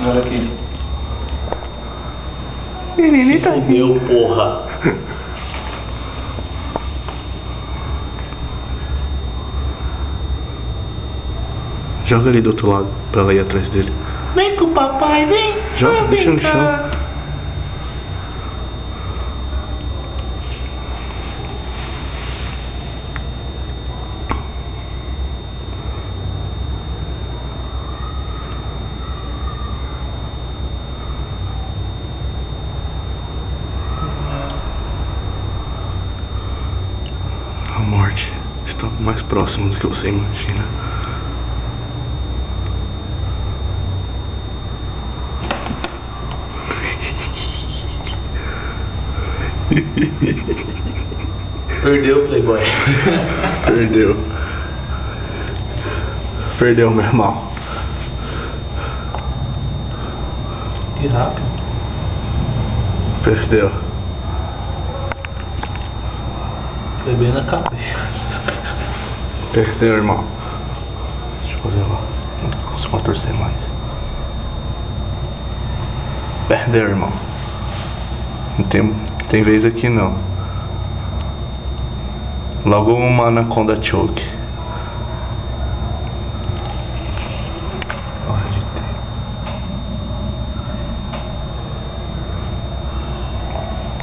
Olha aqui. Menino tá Fudeu, porra. Joga ali do outro lado, pra ela ir atrás dele. Vem com o papai, vem. Joga, deixa no cá. chão. A morte está mais próxima do que você imagina. Perdeu, Playboy. Perdeu. Perdeu, meu irmão. Que rápido. Perdeu. Foi bem na cabeça. Perdeu, irmão. Deixa eu fazer lá. Não consigo contorcer mais. Perdeu, irmão. Não tem vez aqui não. Logo uma anaconda choke.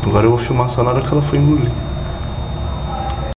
Agora eu vou filmar só na hora que ela foi engolir.